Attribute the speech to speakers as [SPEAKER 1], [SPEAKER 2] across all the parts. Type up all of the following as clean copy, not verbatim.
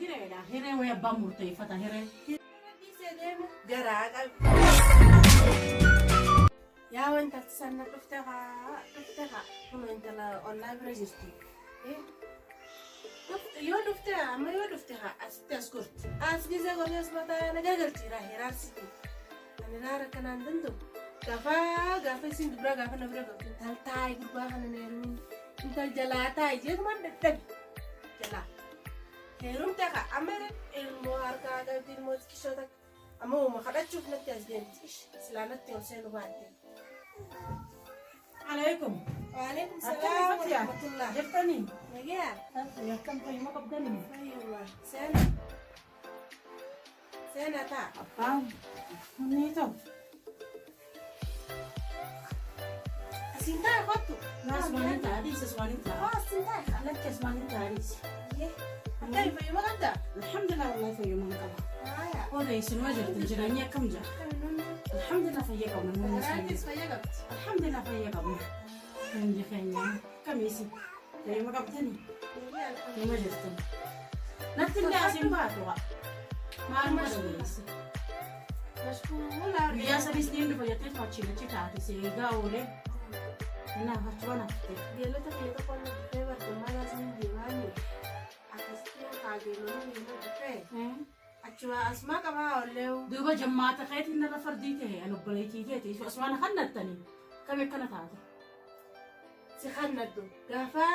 [SPEAKER 1] Hiree wayii abbaan murteeffata hiree.
[SPEAKER 2] Garaa yaa wanta sanna dhuftee kun intala ollaa bira jirti. Yoo dhuftee amma yoo dhuftee asitti as gorti. As gisee gorti as mataa nagaa galchiira hiraarsitti. Ani raara kanaan danda'u. Gaafa isin dubra gaafa na bira galtu intal taa'ee gurbaa kana neeruun intal jalaa taa'ee jeetumaan dadhabi jalaa. Heerumte amma ilmoo harkaa galti ilmoo xiqqishoota amma uuma kadhachuuf natti as deemti islaanatti ol seenu baadde.
[SPEAKER 1] Alaikum.
[SPEAKER 2] Waalaikum salaam wa rahmatullah.
[SPEAKER 1] Jettanii.
[SPEAKER 2] Nagaa.
[SPEAKER 1] Akkam fayyuma qabdanii.
[SPEAKER 2] Fayyuma. Seena ta'a.
[SPEAKER 1] Abbaan. Ni ta'u.
[SPEAKER 2] Asin ta'a kottu.
[SPEAKER 1] Asmaanin taa'adhiis asmaanin ta'a.
[SPEAKER 2] Asin ta'a.
[SPEAKER 1] Alatti asmaanin taa'adhiis.
[SPEAKER 2] Akkami fayyuma qabda?
[SPEAKER 1] Alhamdulillah wallahi fayyuma qaba.
[SPEAKER 2] Aya.
[SPEAKER 1] Oda isin waa jirtan jiranii akkam jira. Alhamdulillah fayyaa qabna.
[SPEAKER 2] Garaatis fayyaa qabdi.
[SPEAKER 1] Alhamdulillah fayyaa qabna. Kan keenya kamiisi fayyuma qabdanii. Fayyuma jirtan. Natti illee asin baatu qa. Maal madaleesse.
[SPEAKER 2] Mashkuula.
[SPEAKER 1] Guyyaa sadis ni dhufa jettee achi taate seegaa oolee. Naaf achuma naftee.
[SPEAKER 2] Geelota keessa qonna dhufee barbaada siin deemaani. Akkasitti haageelonni hin dhufee. Achuma asmaa qabaa ollee.
[SPEAKER 1] Duuba jammaata keetiin narra fardii ta'e an obboleettii ta'e asmaan kannattanii kam akkana taate.
[SPEAKER 2] Si kannaddu gaafa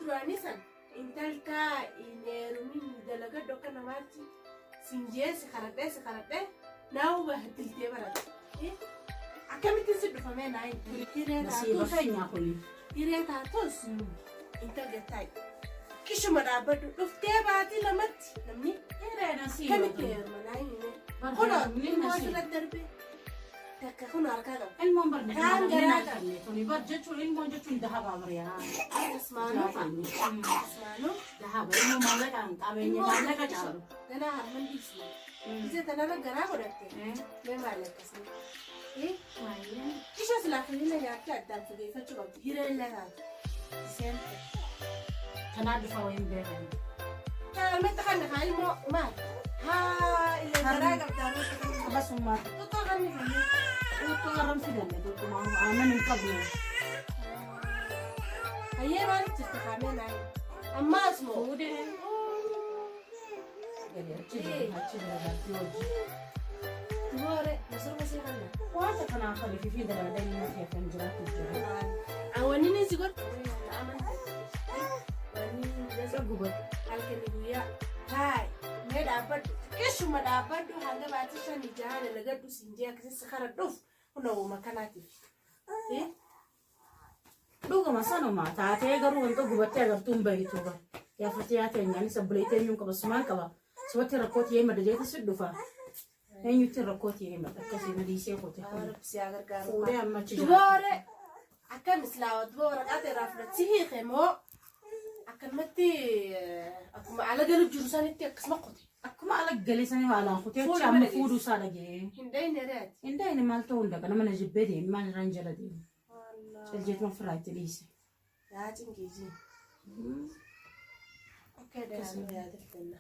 [SPEAKER 2] duraanii san intaltaa ineerumin dalaga dhokka namaatti sinjee si karadhee naawu bahattiltee barate. Akkamittiin si dhufamee naa hin
[SPEAKER 1] nasiiba keenyaa kuni.
[SPEAKER 2] Hiree taatus intal gattaayi. Kishuma dhaabbadhu dhuftee baatii lamatti namni
[SPEAKER 1] Hiree nasiiba.
[SPEAKER 2] kamitti heerumanaa hin hime. Kunoo ilmoo asirratti darbee takka kun harkaa qaba.
[SPEAKER 1] Ilmoon barnee
[SPEAKER 2] Kaan garaa qaba.
[SPEAKER 1] tuni bar jechuun ilmoon jechuun dahabaa bariyaa.
[SPEAKER 2] Asmaanuu Asmaanuu
[SPEAKER 1] Dahaba ilmoo maallaqaan qabeenya maallaqa caalu.
[SPEAKER 2] ganaa harman dhiisne. Isee tanarra garaa godhatte. Mee maallaqasni. Kisha silaa filina nyaattee addaan fageeffachuu qabdi. Hiree illee taatu. Seente.
[SPEAKER 1] Kanaa dhufa wayin beekan.
[SPEAKER 2] Metta kan dhagaa ilmoo maal? Haa illee garaa qabdaa.
[SPEAKER 1] Akkasummaa
[SPEAKER 2] Tuttuu kan ni fannoo.
[SPEAKER 1] tuuttoo garan fidanne tuuttuma aannan hin qabne.
[SPEAKER 2] Hayyee maaliif jirti kaamee naayi? Ammaas moo?
[SPEAKER 1] Fuudhee. Gadi achi jira gaaffii hojii.
[SPEAKER 2] Duboore masirba sii kanna.
[SPEAKER 1] Waanta kanaa kan ifi dalagaa inni nuti kan jiraatu jira.
[SPEAKER 2] Awwanni ni si godhu. Amante. Wanni dasa
[SPEAKER 1] Gubatu.
[SPEAKER 2] halkanii guyyaa. Haay mee dhaabbadhu. Keessuma dhaabbadhu hanga baatii shanii jaha dalagadhu siinjee akkasitti karadhuuf kunoo uuma kanaatiif.
[SPEAKER 1] Dhuguma sanuma taatee garuu wanta gubattee agartuu hin bahitu qaba. Yaafatee yaa teenyaan isa buleetee eenyuun qaba sumaan qaba. Sabatti rakkooti yee madajeeti si dhufa. Eenyutti rakkooti yee mada akkasii madiisee qote.
[SPEAKER 2] Si agargaaru.
[SPEAKER 1] Fuudhee amma achi jira.
[SPEAKER 2] Duboore akkam islaawa duboora waraqaa irraa fudhatti hiike moo akkanumatti akkuma ala galu jiru sanitti akkasuma qote.
[SPEAKER 1] Akkuma ala galeessanii haalaan kutee achi amma fuudhuu isaa dhagee.
[SPEAKER 2] Hin dhayine reeti.
[SPEAKER 1] Indaa inni maal ta'uu hin dhaqa nama na jibbee deemi maal irraan jala deemi. Caljeetuma ofirraa itti dhiise.
[SPEAKER 2] Yaa cingiijii. Okkee dayaan yaadatanna.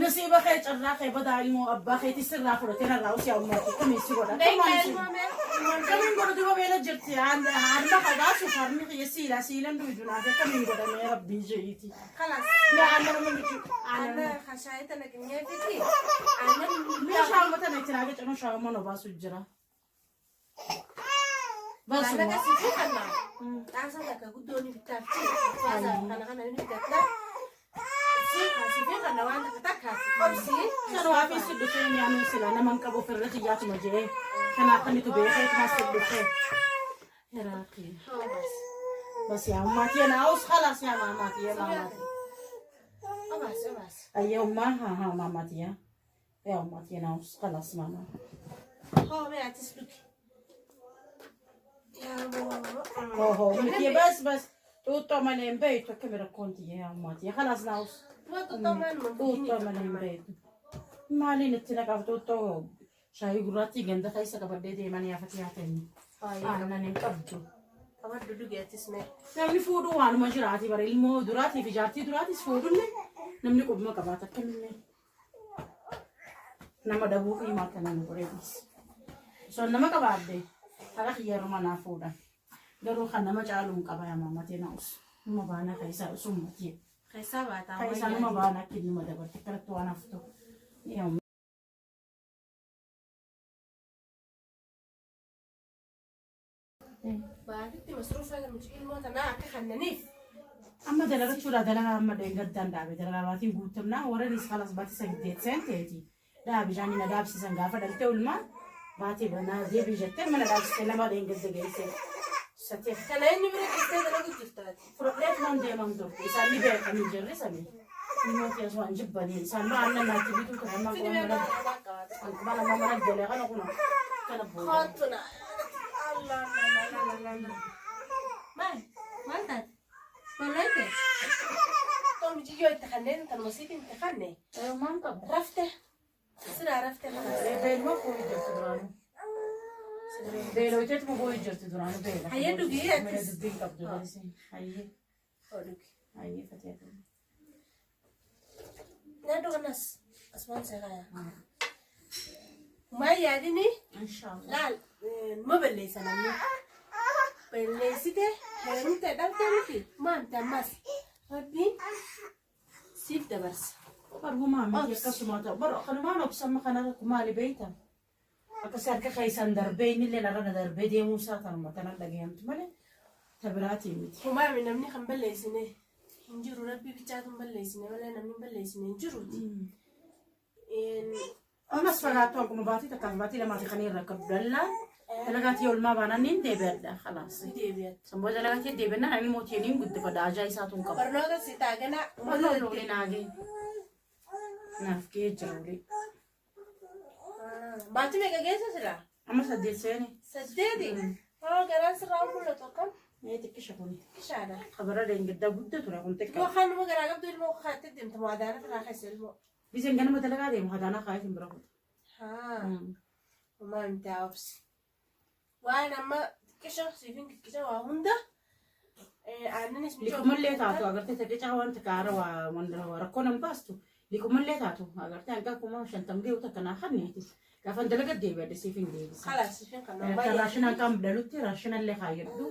[SPEAKER 1] Nasiiba kee carraa kee badaa ilmoo abbaa keetti sirraa fudhatee narraa usii hawwaatu kamiisi godha. Kamiin godha duba beela jirti harma qabaasu harmi kiyya siilan duwidunaa fi kamiin godhamee rabbii jeeyiiti.
[SPEAKER 2] Kalas.
[SPEAKER 1] Yaa aannan nama miti.
[SPEAKER 2] Ana kashaayita naganyee fiti.
[SPEAKER 1] Meeshaa uummata na itti naaga cinuu shaawama na baasu jira.
[SPEAKER 2] Ana kasii kana. Taasa takka guddoon bitaaf faasa kana ni bitatta. Si kasii kana waan takka obsi.
[SPEAKER 1] Sanoo fi si dhufee nyaanuu sila naman qabu firra xiyyaatuma jee. Kanaaf kan itti beekee kan si dhufee. Hiraaqii. Bas yaa ummaatii naa'us halas yaa maamaatii yaa maamaatii.
[SPEAKER 2] Obas.
[SPEAKER 1] Ayyee ummaa haa maamaatii yaa. Yaa ummaatii naa'us halas maamaa.
[SPEAKER 2] Mee atis dhugi.
[SPEAKER 1] متي بس توتو مالين بيت وكاميرا كونتي يا ماتي خلاص ناوس توتو مالين بيت مالي نتنا توتو شاي غراتي غندا خايسه كبدي ماني يا فتياتني انا نكبتو
[SPEAKER 2] أود دوجي تسمع.
[SPEAKER 1] نعمل فودو وانو مجراتي بري المو دراتي في جاتي دراتي فودو namni qubuma qabaata kennee nama dhabuu fi maal kana nu qoreebis so nama qabaadde haala xiyyaaruma naa fuudhan garuu kan nama caaluun qaba yaa maamatee na'us nama baana keessaa summatii
[SPEAKER 2] keessaa baataa
[SPEAKER 1] keessaa nama baana kennuma dabarte karatti waan haftu
[SPEAKER 2] baatitti masruufa namti ilmoota naa akka kannaniif
[SPEAKER 1] amma dalagachuudha dalagaa amma deengaddaan dhaabe dalagaatiin guutamnaa warreenis kalas baati sagdeet seenteeti dhaabi jaanina dhaabsisan gaafa dhaltee ulmaan baatee banaa deebii jettee mana dhaabsitee lama deengadda geessee satee
[SPEAKER 2] kana inni bira keessee dalagu jirtaati
[SPEAKER 1] fudhadheet man deeman turte isaan ni beekanii jirre samii ilmooti as waan jibbanii isaan ba'anna naatti bituu ture amma mana mana galee kana kuna kana booda
[SPEAKER 2] koottuna Allah maal taate wallahi tom jiyo itti kanneen tan masiitiin itti kanne
[SPEAKER 1] maan qabu
[SPEAKER 2] rafte sira rafte
[SPEAKER 1] beelma koo jirti duraanu beeloo jeetu ma koo jirti duraanu beela
[SPEAKER 2] hayyee dhugii
[SPEAKER 1] mala dubbiin qabdu barisi hayyee
[SPEAKER 2] dhugi
[SPEAKER 1] hayyee fateetu
[SPEAKER 2] nyaadhu kanas asmaan seeqaya maa yaadini
[SPEAKER 1] inshallah
[SPEAKER 2] laal ma balleessa namni balleessite heerumte dhabde miti maante ammas rabbiin siif dabarsa
[SPEAKER 1] argumaa miti akkasuma ta'u baro kanumaan obsamma kanarra kumaali beeytan akkas harka keessan darbee innillee narra darbee deemuu isaa tanuma tanan dhageentu malee tabiraatii miti
[SPEAKER 2] kumaami namni kan balleessine hin jiru rabbii bichaatu hin balleessine malee namni hin balleessine hin jiruti
[SPEAKER 1] ammas fagaattu akkuma baatii takkaaf baatii lamaati kan irra qabdu dallaa dalagaatii olmaa baanaan niin deebi'adha khalaas
[SPEAKER 2] deebi'at
[SPEAKER 1] samboo dalagaatii deebi'annaan ani mootiiniin guddifadha ajaa isaatuun qaba
[SPEAKER 2] barnoota si taagana
[SPEAKER 1] walloollee naagee naaf gee jiruulee
[SPEAKER 2] baatii meeqa geessa sila
[SPEAKER 1] amma saddeet seeni
[SPEAKER 2] saddeeti garaan sirraa mul'atu akkam
[SPEAKER 1] mee xiqqisha kuni
[SPEAKER 2] kishaadha
[SPEAKER 1] kabara deengiddaa guddaa ture kun xiqqa
[SPEAKER 2] ilmoo kanuma garaa qabdu ilmoo kaatti deemta maadaana firaa keessa ilmoo
[SPEAKER 1] biseen ganama dalagaa deemu hadaanaa kaayatiin bira kutu
[SPEAKER 2] homaa miti haawabsi waan amma xiqqisha siifin xiqqisha waa hunda aannanis
[SPEAKER 1] likumallee taatu agartee taqicha waan takaara waa rakkoo nan baastu likumallee taatu agartee hanga kuma 50 geewu takkanaa kanneeti gaafan dalaga deebi'adde siifin deebisa
[SPEAKER 2] kalaas siifin kan
[SPEAKER 1] kan raashinaan kan bidalutti raashinallee kaayyadhu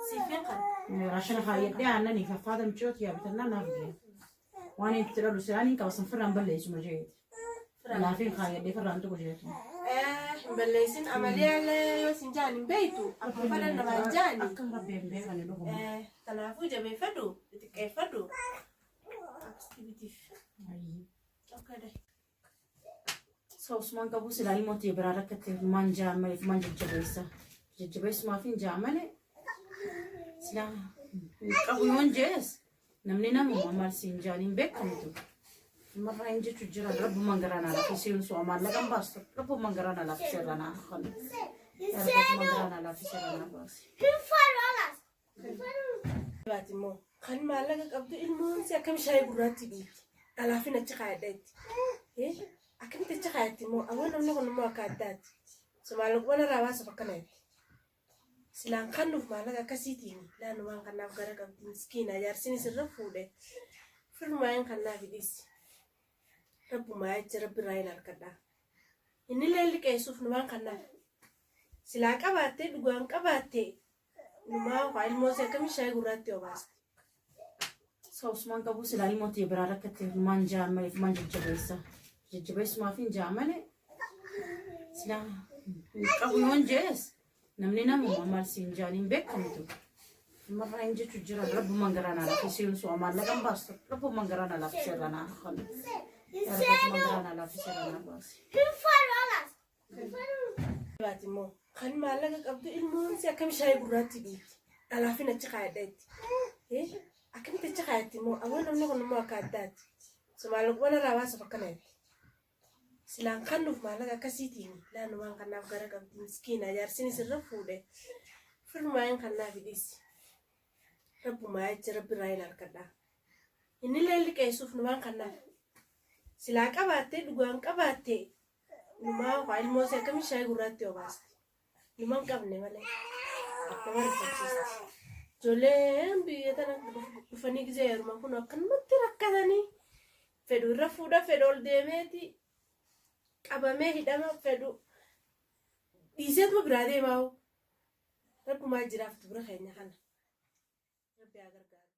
[SPEAKER 2] siifin kan
[SPEAKER 1] raashina kaayyadhee aannanii faffaata michooti yaabitannaa naaf gee waan itti dhalu siraaniin qabasan firraan balleessuma jeeti naafin kaayyadhee firraan tuqu jeetu
[SPEAKER 2] hin balleessin amaliyaallee yoo sin jaan hin beeytu akka fadhan namaan jaani
[SPEAKER 1] akka rabbeen beekani dhuguma
[SPEAKER 2] kanaafuu jabeeffadhu xiqqeeffadhu aktiviitiif
[SPEAKER 1] so usman qabu silaa ilmooti biraa rakkatti maan jaamaleef maan jajjabeessumaaf hin jaamale silaa qabu yoon jees namni namuma marsiin jaaniin beekamtu marraa hin jechu jira rabbumaan garaan alaaf isiin su amaallaqa baastu rabbumaan garaan alaaf seerranaa kan rabbumaan garaan alaaf seerranaa baasi
[SPEAKER 2] immoo kan maallaqa qabdu ilmoon si akkam shaayii gurraatti dhiitti dhalaafin achi kaayadheetti akkamitti achi kaayatti immoo ammoo namni kun immoo akka addaatti so maallaquma irraa baasa fakkanaatti silaan kannuuf maallaqa akkasiitiin laanumaan kannaaf gara qabdi miskiina jaarsinis irra fuudhe firmaayeen kannaaf hidhiisi rabbumaa jecha rabbi irraa hin harkadhaa inni illee liqeessuuf numaan kannaaf silaa qabaattee dhugaan qabaattee numaa waa ilmoosii akkami shaayii gurraatti obaasti
[SPEAKER 1] so usman qabu silaa ilmooti biraa rakkatti maan jaamaleef maan jajjabeessumaaf hin jaamale silaa qabu yoon jees namni namuma marsiin jaaniin beekamtu marraa hin jechu jira rabbumaan garaan alaaf isiin su amaallaqa baastu rabbumaan garaan alaaf seerranaa kan rabbumaan garaan alaaf seerranaa baasi
[SPEAKER 2] baati immoo kan maallaqa qabdu ilmoon si akkami shaayii gurraatti dhiitti dhalaafin achi kaayadheetti akkamitti achi kaayatti immoo ammoo namni kun immoo akka addaatti so maallaquma irraa baasa fakkanaatti silaan kannuuf maallaqa akkasiitiin laanumaan kannaaf gara qabdi miskiina jaarsinis irra fuudhe firmaayeen kannaaf hidhiisi rabbumaa jecha rabbi irraa hin harkadhaa inni illee liqeessuuf numaan kannaaf silaa qabaattee dhugaan qabaattee numaa waa ilmoosii akkami shaayii gurraatti obaasti numan qabne malee nama rifachiisti Ijoolleen biyya tana dhufanii gisee heeruman kun akkanumatti rakkatanii fedhu irra fuudha fedhu ol deemeeti qabamee hidhama fedhu dhiiseetuma biraa deemaa rabbumaa jiraaftu bira keenya kana. Rabbi haa gargaaru.